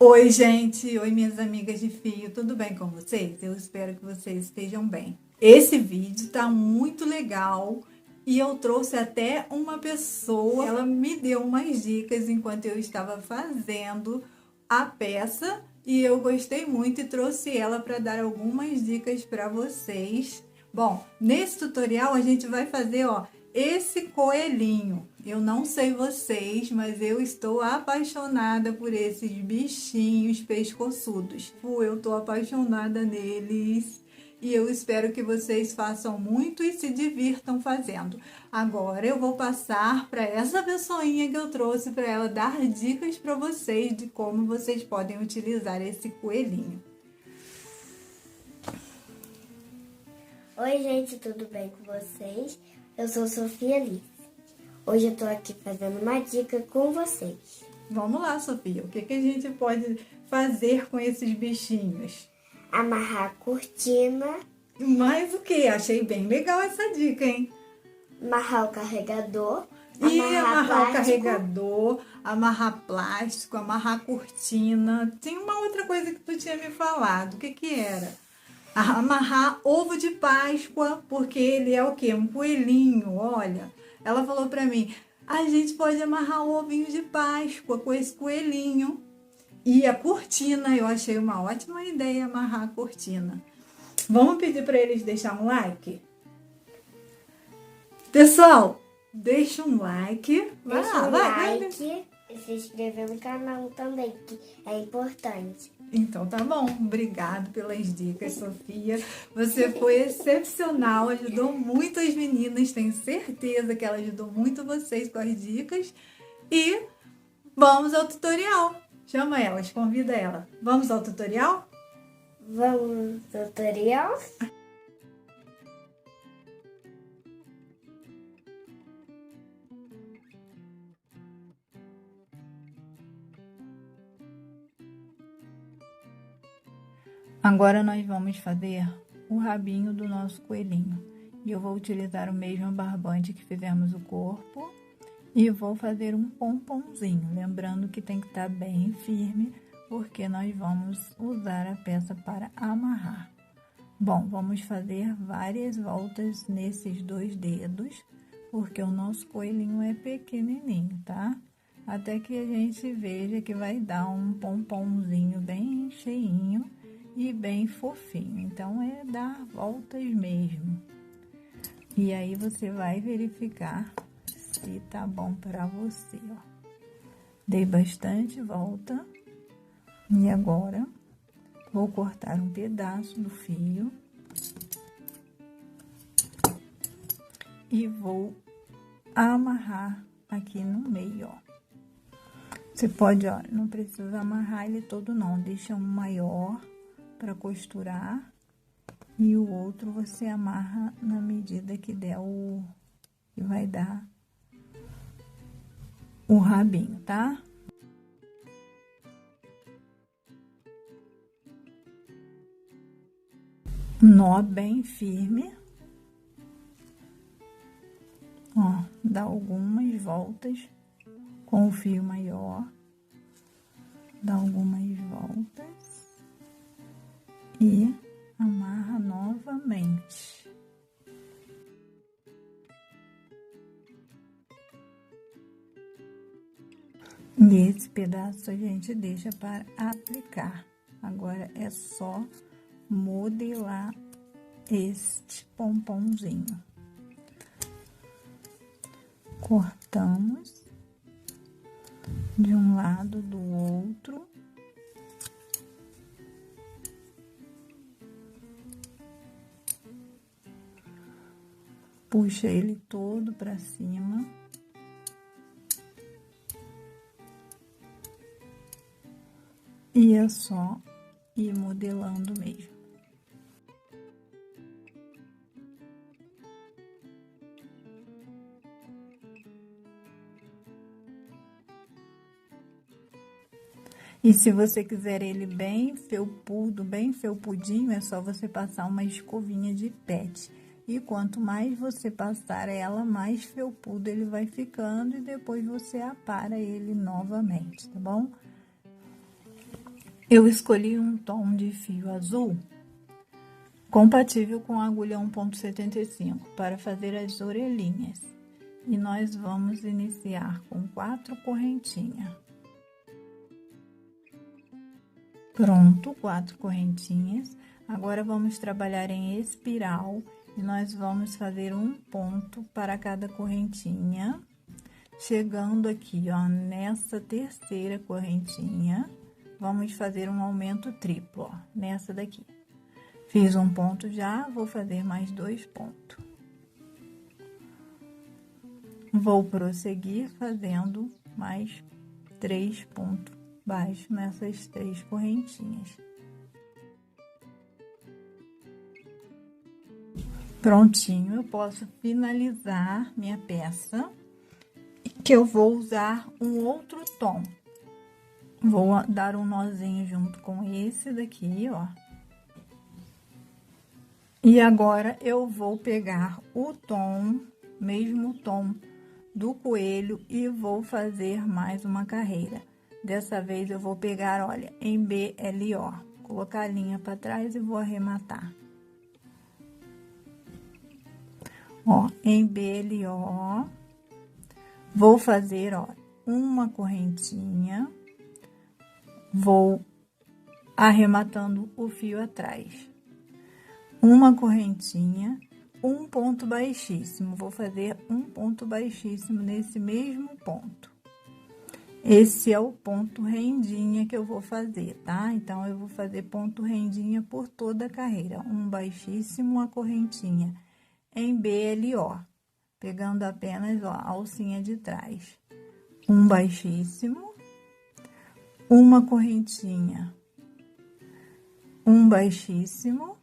Oi, gente! Oi, minhas amigas de fio, tudo bem com vocês? Eu espero que vocês estejam bem. Esse vídeo tá muito legal e eu trouxe até uma pessoa, ela me deu umas dicas enquanto eu estava fazendo a peça e eu gostei muito e trouxe ela para dar algumas dicas para vocês. Bom, nesse tutorial a gente vai fazer, ó, esse coelhinho. Eu não sei vocês, mas eu estou apaixonada por esses bichinhos pescoçudos. Eu tô apaixonada neles e eu espero que vocês façam muito e se divirtam fazendo. Agora eu vou passar para essa pessoinha que eu trouxe para ela dar dicas para vocês de como vocês podem utilizar esse coelhinho. Oi, gente, tudo bem com vocês? Eu sou Sofia Alice. Hoje eu tô aqui fazendo uma dica com vocês. Vamos lá, Sofia, o que a gente pode fazer com esses bichinhos? Amarrar a cortina. Mais o que? Achei bem legal essa dica, hein? Amarrar o carregador. E amarrar amarrar o plástico. carregador, amarrar plástico, amarrar cortina. Tem uma outra coisa que tu tinha me falado. O que era? Amarrar ovo de Páscoa, porque ele é o quê? Um coelhinho, olha. Ela falou pra mim, a gente pode amarrar o ovinho de Páscoa com esse coelhinho. E a cortina, eu achei uma ótima ideia amarrar a cortina. Vamos pedir para eles deixar um like? Pessoal, deixa um like. Deixa um like e se inscrever no canal também, que é importante. Então tá bom, obrigado pelas dicas, Sofia. Você foi excepcional, ajudou muito as meninas, tenho certeza que ela ajudou muito vocês com as dicas. E vamos ao tutorial. Chama elas, convida ela. Vamos ao tutorial? Vamos ao tutorial? Agora nós vamos fazer o rabinho do nosso coelhinho. E eu vou utilizar o mesmo barbante que fizemos o corpo. E vou fazer um pomponzinho. Lembrando que tem que estar bem firme, porque nós vamos usar a peça para amarrar. Bom, vamos fazer várias voltas nesses dois dedos, porque o nosso coelhinho é pequenininho, tá? Até que a gente veja que vai dar um pomponzinho bem cheinho e bem fofinho. Então, é dar voltas mesmo. E aí, você vai verificar se tá bom pra você, ó. Dei bastante volta. E agora, vou cortar um pedaço do fio. E vou amarrar aqui no meio, ó. Você pode, ó, não precisa amarrar ele todo não, deixa um maior para costurar e o outro você amarra na medida que der que vai dar o rabinho, tá? Nó bem firme. Ó, dá algumas voltas com o fio maior. Dá algumas voltas. E amarra novamente. E esse pedaço a gente deixa para aplicar. Agora é só modelar este pomponzinho. Cortamos de um lado do outro. Puxa ele todo para cima. E é só ir modelando mesmo. E se você quiser ele bem felpudo, bem felpudinho, é só você passar uma escovinha de pet. E quanto mais você passar ela, mais felpudo ele vai ficando e depois você apara ele novamente, tá bom? Eu escolhi um tom de fio azul compatível com a agulha 1,75 para fazer as orelhinhas. E nós vamos iniciar com 4 correntinhas. Pronto, 4 correntinhas. Agora vamos trabalhar em espiral e nós vamos fazer um ponto para cada correntinha. Chegando aqui, ó, nessa terceira correntinha, vamos fazer um aumento triplo, ó, nessa daqui. Fiz um ponto já, vou fazer mais 2 pontos. Vou prosseguir fazendo mais 3 pontos baixos nessas 3 correntinhas. Prontinho, eu posso finalizar minha peça, que eu vou usar um outro tom. Vou dar um nozinho junto com esse daqui, ó. E agora, eu vou pegar o tom, mesmo tom do coelho, e vou fazer mais uma carreira. Dessa vez, eu vou pegar, olha, em BLO, colocar a linha para trás e vou arrematar. Ó, em BLO, vou fazer, ó, uma correntinha, vou arrematando o fio atrás. Uma correntinha, um ponto baixíssimo, vou fazer um ponto baixíssimo nesse mesmo ponto. Esse é o ponto rendinha que eu vou fazer, tá? Então, eu vou fazer ponto rendinha por toda a carreira. Um baixíssimo, uma correntinha em BLO, pegando apenas, ó, a alcinha de trás. Um baixíssimo, uma correntinha, um baixíssimo,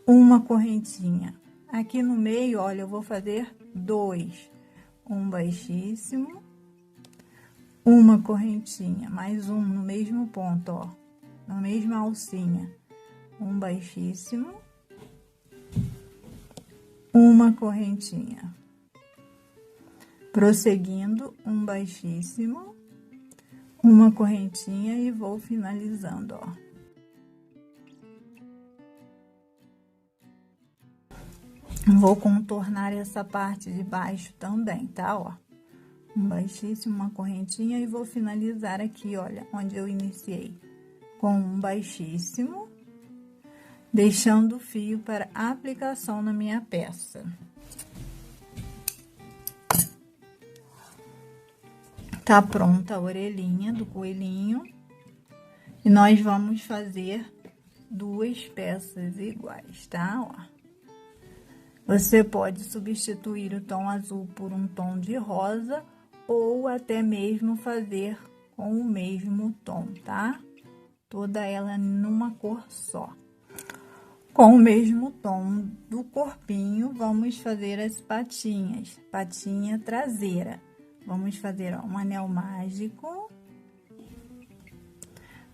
uma correntinha. Aqui no meio, olha, eu vou fazer 2. Um baixíssimo, uma correntinha, mais um no mesmo ponto, ó, na mesma alcinha. Um baixíssimo, uma correntinha. Prosseguindo, um baixíssimo, uma correntinha e vou finalizando, ó. Vou contornar essa parte de baixo também, tá, ó. Um baixíssimo, uma correntinha e vou finalizar aqui, olha, onde eu iniciei. Com um baixíssimo, deixando o fio para aplicação na minha peça. Tá pronta a orelhinha do coelhinho. E nós vamos fazer 2 peças iguais, tá? Ó. Você pode substituir o tom azul por um tom de rosa ou até mesmo fazer com o mesmo tom, tá? Toda ela numa cor só. Com o mesmo tom do corpinho, vamos fazer as patinhas, patinha traseira. Vamos fazer, ó, um anel mágico.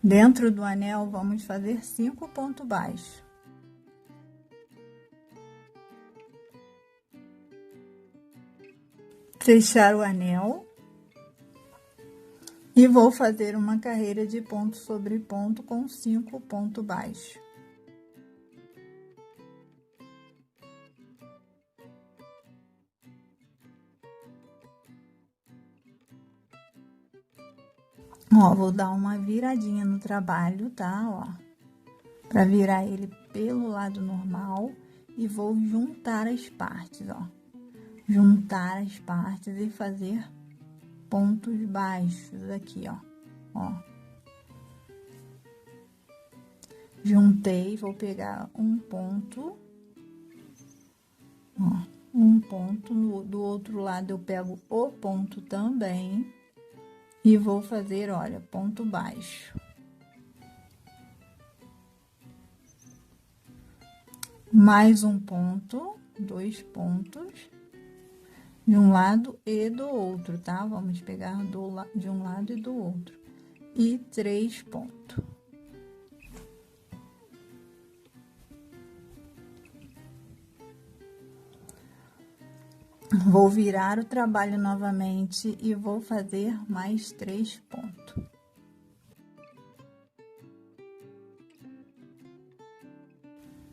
Dentro do anel, vamos fazer 5 pontos baixos. Fechar o anel. E vou fazer uma carreira de ponto sobre ponto com 5 pontos baixos. Ó, vou dar uma viradinha no trabalho, tá? Ó, pra virar ele pelo lado normal e vou juntar as partes, ó. Juntar as partes e fazer pontos baixos aqui, ó. Ó. Juntei, vou pegar um ponto, ó, um ponto, do outro lado eu pego o ponto também. E vou fazer, olha, ponto baixo. Mais um ponto, 2 pontos, de um lado e do outro, tá? Vamos pegar de um lado e do outro. E 3 pontos. Vou virar o trabalho novamente e vou fazer mais 3 pontos.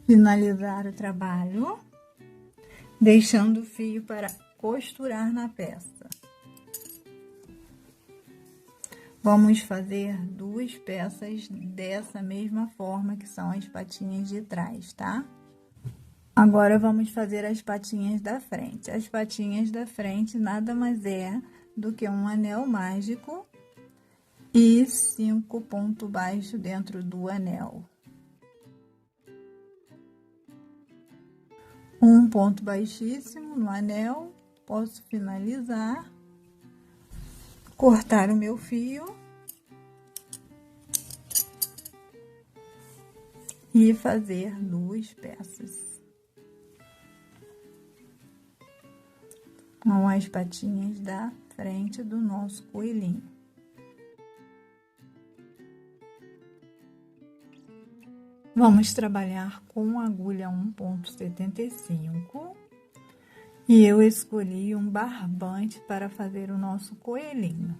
finalizar o trabalho, deixando o fio para costurar na peça. Vamos fazer 2 peças dessa mesma forma, que são as patinhas de trás, tá? Agora, vamos fazer as patinhas da frente. As patinhas da frente nada mais é do que um anel mágico e 5 pontos baixos dentro do anel. Um ponto baixíssimo no anel, posso finalizar, cortar o meu fio e fazer 2 peças. Com as patinhas da frente do nosso coelhinho. Vamos trabalhar com agulha 1,75 e eu escolhi um barbante para fazer o nosso coelhinho.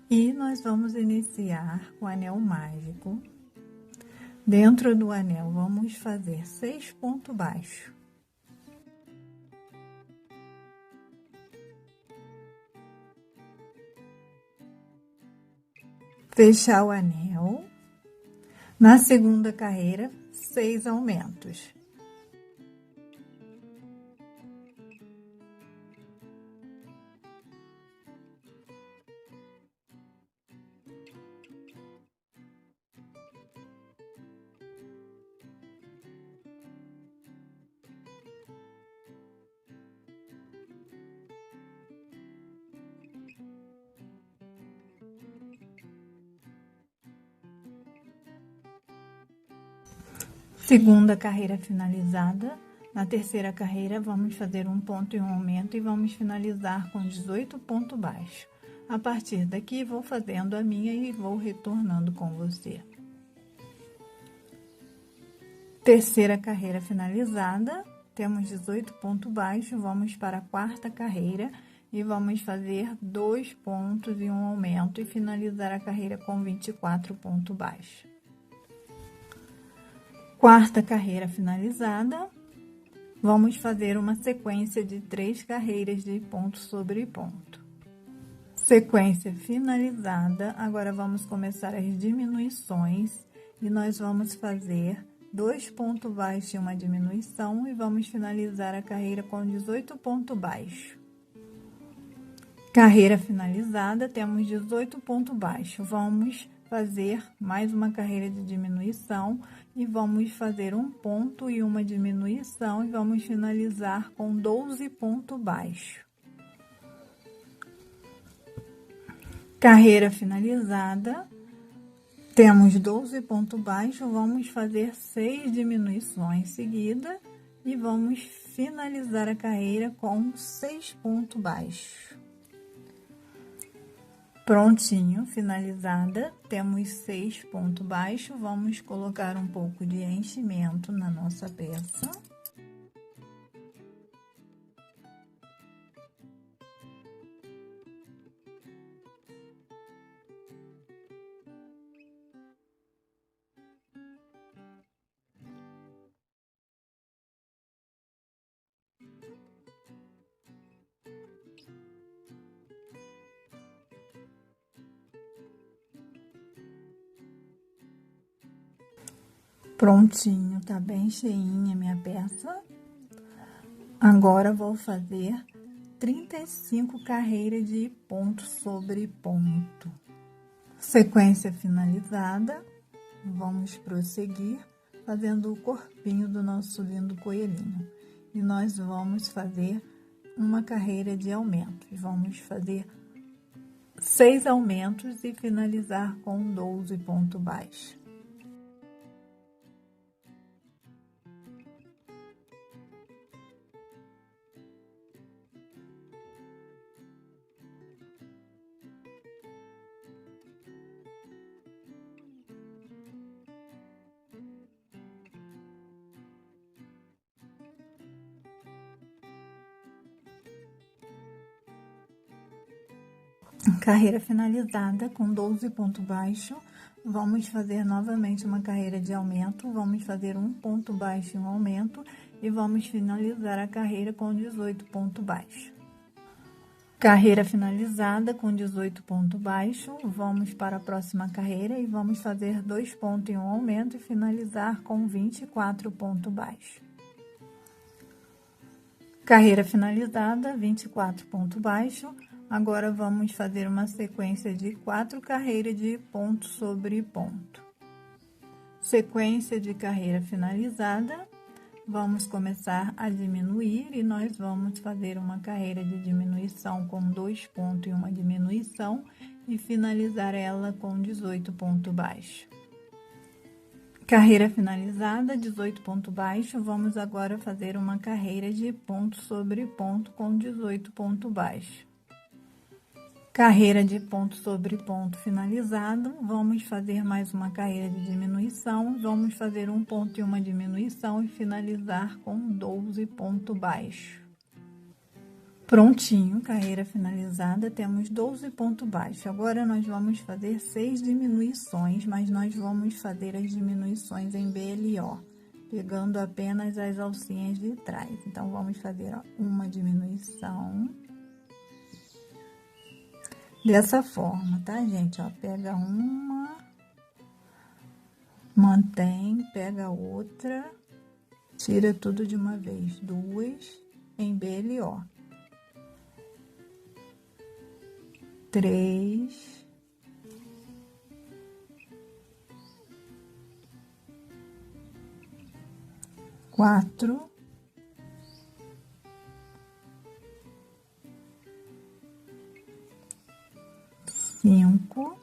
E nós vamos iniciar com o anel mágico. Dentro do anel, vamos fazer 6 pontos baixos. Fechar o anel. Na segunda carreira, 6 aumentos. Segunda carreira finalizada. Na terceira carreira, vamos fazer um ponto e um aumento e vamos finalizar com 18 pontos baixos. A partir daqui, vou fazendo a minha e vou retornando com você. Terceira carreira finalizada, temos 18 pontos baixos, vamos para a quarta carreira e vamos fazer 2 pontos e um aumento e finalizar a carreira com 24 pontos baixos. Quarta carreira finalizada, vamos fazer uma sequência de 3 carreiras de ponto sobre ponto. Sequência finalizada, agora vamos começar as diminuições e nós vamos fazer 2 pontos baixos e uma diminuição e vamos finalizar a carreira com 18 pontos baixos. Carreira finalizada, temos 18 pontos baixos. Vamos fazer mais uma carreira de diminuição e vamos fazer um ponto e uma diminuição e vamos finalizar com 12 pontos baixos. Carreira finalizada, temos 12 pontos baixos, vamos fazer 6 diminuições seguidas e vamos finalizar a carreira com 6 pontos baixos. Prontinho, finalizada, temos 6 pontos baixos, vamos colocar um pouco de enchimento na nossa peça. Prontinho, tá bem cheinha minha peça. Agora, vou fazer 35 carreiras de ponto sobre ponto. Sequência finalizada, vamos prosseguir fazendo o corpinho do nosso lindo coelhinho. E nós vamos fazer uma carreira de aumento. Vamos fazer 6 aumentos e finalizar com 12 pontos baixos. Carreira finalizada com 12 pontos baixos, Vamos fazer novamente uma carreira de aumento, vamos fazer um ponto baixo e um aumento e vamos finalizar a carreira com 18 ponto baixo. Carreira finalizada com 18 ponto baixo, vamos para a próxima carreira e vamos fazer 2 pontos e um aumento e finalizar com 24 ponto baixo. Carreira finalizada, 24 ponto baixo. Agora vamos fazer uma sequência de 4 carreiras de ponto sobre ponto. Sequência de carreira finalizada. Vamos começar a diminuir e nós vamos fazer uma carreira de diminuição com 2 pontos e uma diminuição e finalizar ela com 18 ponto baixo. Carreira finalizada, 18 ponto baixo, vamos agora fazer uma carreira de ponto sobre ponto com 18 ponto baixo. Carreira de ponto sobre ponto finalizado, vamos fazer mais uma carreira de diminuição, vamos fazer um ponto e uma diminuição e finalizar com 12 ponto baixo. Prontinho, carreira finalizada, temos 12 ponto baixo. Agora nós vamos fazer 6 diminuições, mas nós vamos fazer as diminuições em BLO, pegando apenas as alcinhas de trás. Então, vamos fazer uma diminuição. Dessa forma, tá, gente? Ó, pega uma, mantém, pega outra, tira tudo de uma vez, 2 em BLO. 3, 4, 5,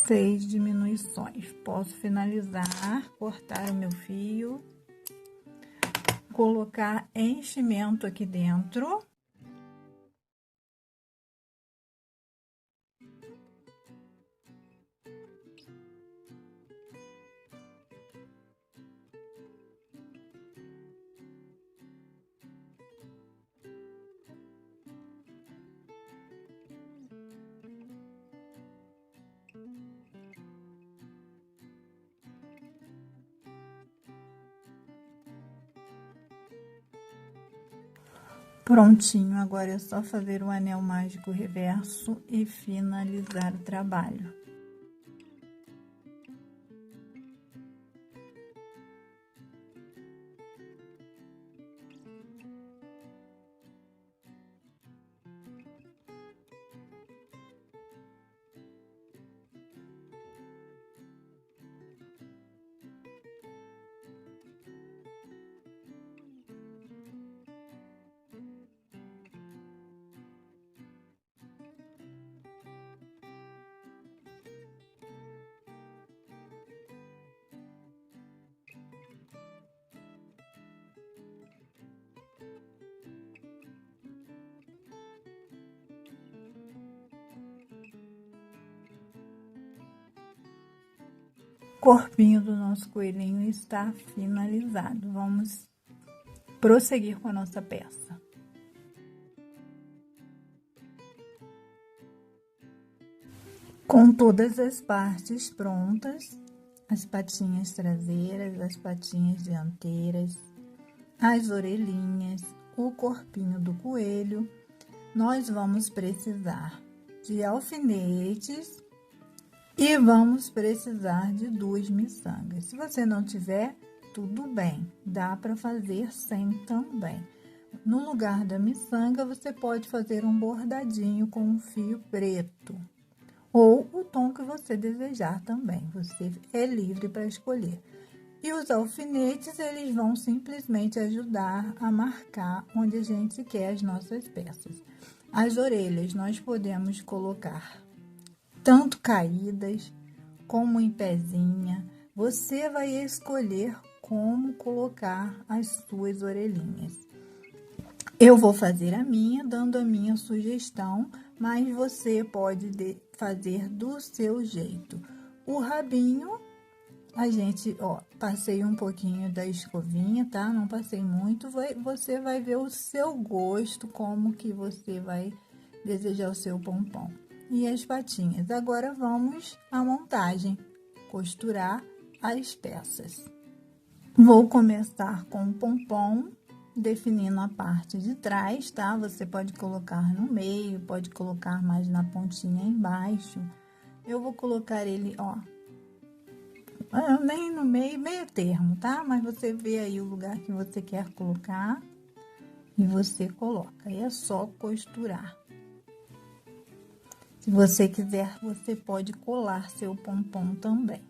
6 diminuições. Posso finalizar, cortar o meu fio, colocar enchimento aqui dentro. Prontinho, agora é só fazer o anel mágico reverso e finalizar o trabalho. Corpinho do nosso coelhinho está finalizado. Vamos prosseguir com a nossa peça. Com todas as partes prontas, as patinhas traseiras, as patinhas dianteiras, as orelhinhas, o corpinho do coelho, nós vamos precisar de alfinetes e vamos precisar de 2 miçangas. Se você não tiver, tudo bem, dá para fazer sem também. No lugar da miçanga, você pode fazer um bordadinho com um fio preto, ou o tom que você desejar também, você é livre para escolher. E os alfinetes, eles vão simplesmente ajudar a marcar onde a gente quer as nossas peças. As orelhas, nós podemos colocar tanto caídas como em pezinha. Você vai escolher como colocar as suas orelhinhas. Eu vou fazer a minha, dando a minha sugestão, mas você pode fazer do seu jeito. O rabinho, A gente, ó, passei um pouquinho da escovinha, tá? Não passei muito. Você vai ver o seu gosto, como que você vai desejar o seu pompom. E as patinhas. Agora vamos à montagem, costurar as peças. Vou começar com o pompom, definindo a parte de trás, tá? Você pode colocar no meio, pode colocar mais na pontinha embaixo. Eu vou colocar ele, ó, nem no meio termo, tá? Mas você vê aí o lugar que você quer colocar e você coloca. E é só costurar. Se você quiser, você pode colar seu pompom também.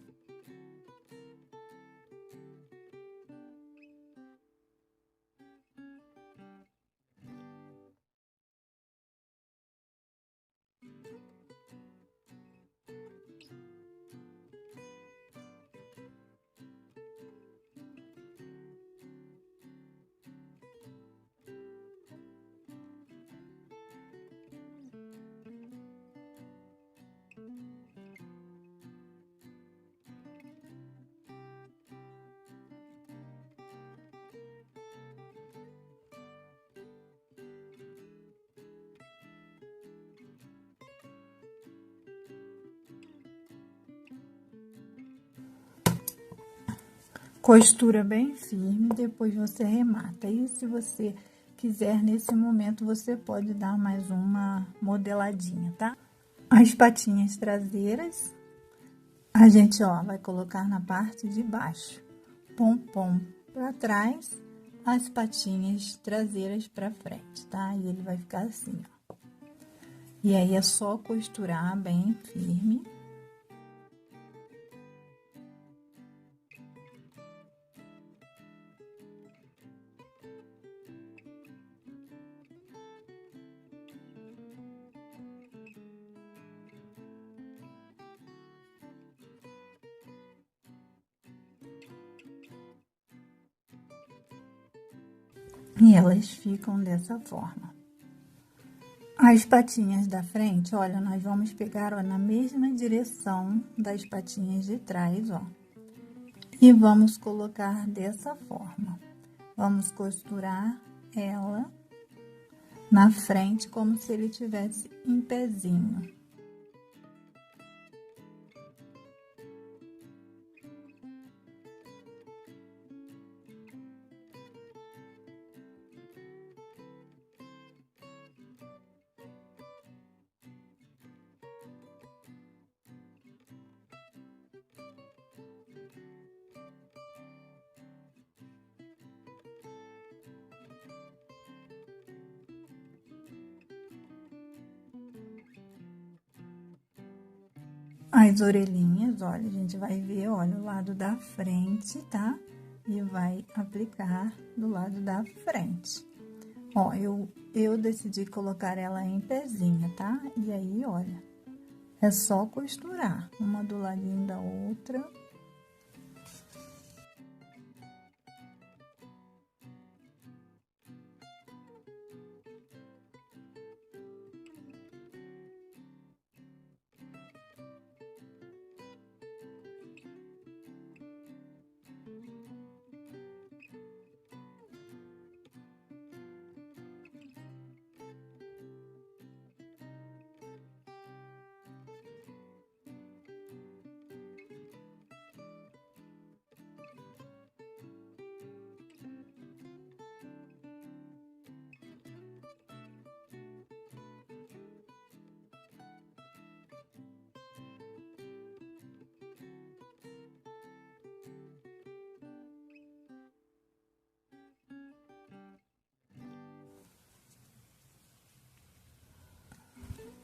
Costura bem firme, depois você remata. E se você quiser, nesse momento, você pode dar mais uma modeladinha, tá? As patinhas traseiras, a gente, ó, vai colocar na parte de baixo. Pompom para trás, as patinhas traseiras para frente, tá? E ele vai ficar assim, ó. E aí, é só costurar bem firme. E elas ficam dessa forma. As patinhas da frente, olha, nós vamos pegar, ó, na mesma direção das patinhas de trás, ó. E vamos colocar dessa forma. Vamos costurar ela na frente, como se ele tivesse em pezinho. As orelhinhas, olha, a gente vai ver, olha, o lado da frente, tá? E vai aplicar do lado da frente. Ó, eu decidi colocar ela em pezinha, tá? E aí, olha, é só costurar uma do ladinho da outra.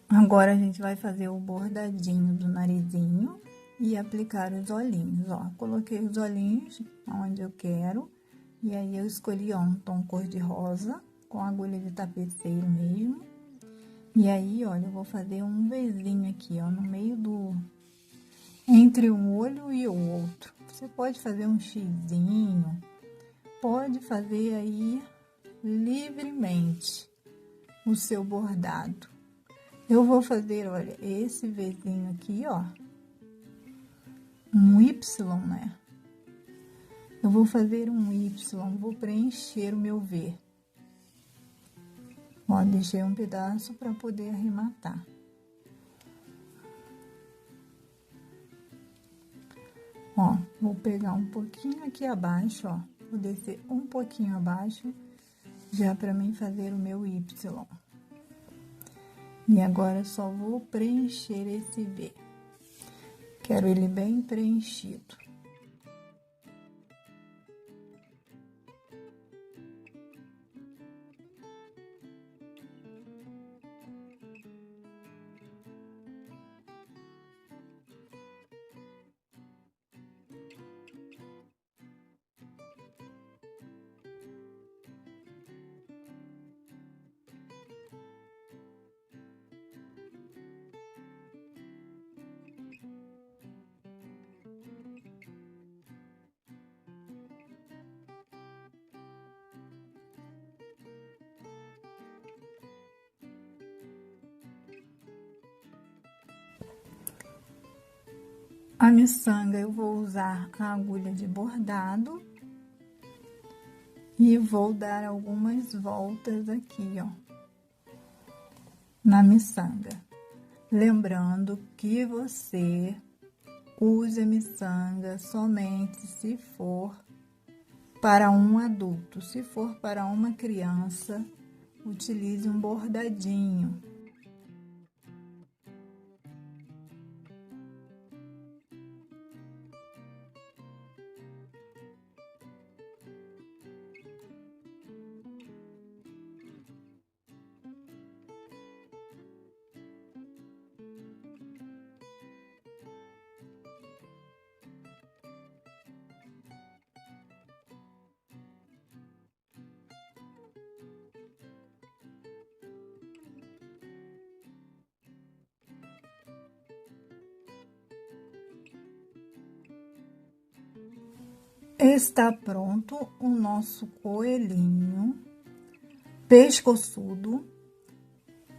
Agora, a gente vai fazer o bordadinho do narizinho e aplicar os olhinhos, ó. Coloquei os olhinhos onde eu quero, e aí eu escolhi, ó, um tom cor-de-rosa, com agulha de tapeceiro mesmo. E aí, olha, eu vou fazer um Vzinho aqui, ó, no meio entre um olho e o outro. Você pode fazer um xizinho, pode fazer aí livremente o seu bordado. Eu vou fazer, olha, esse Vzinho aqui, ó, um Y, né? Eu vou fazer um Y, vou preencher o meu V. Ó, deixei um pedaço para poder arrematar. Ó, vou pegar um pouquinho aqui abaixo, ó. Vou descer um pouquinho abaixo, já para mim fazer o meu Y. E agora só vou preencher esse V. Quero ele bem preenchido. A miçanga eu vou usar a agulha de bordado e vou dar algumas voltas aqui, ó, na miçanga. Lembrando que você use a miçanga somente se for para um adulto. Se for para uma criança, utilize um bordadinho. Está pronto o nosso coelhinho pescoçudo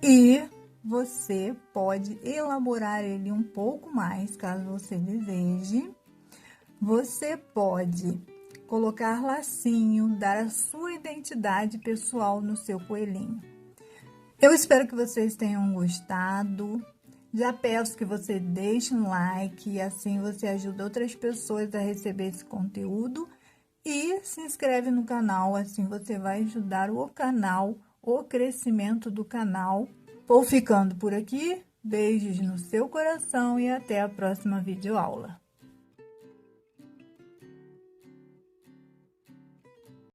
e você pode elaborar ele um pouco mais, caso você deseje. Você pode colocar lacinho, dar a sua identidade pessoal no seu coelhinho. Eu espero que vocês tenham gostado. Já peço que você deixe um like e assim você ajuda outras pessoas a receber esse conteúdo. E se inscreve no canal, assim você vai ajudar o canal, o crescimento do canal. Vou ficando por aqui. Beijos no seu coração e até a próxima videoaula.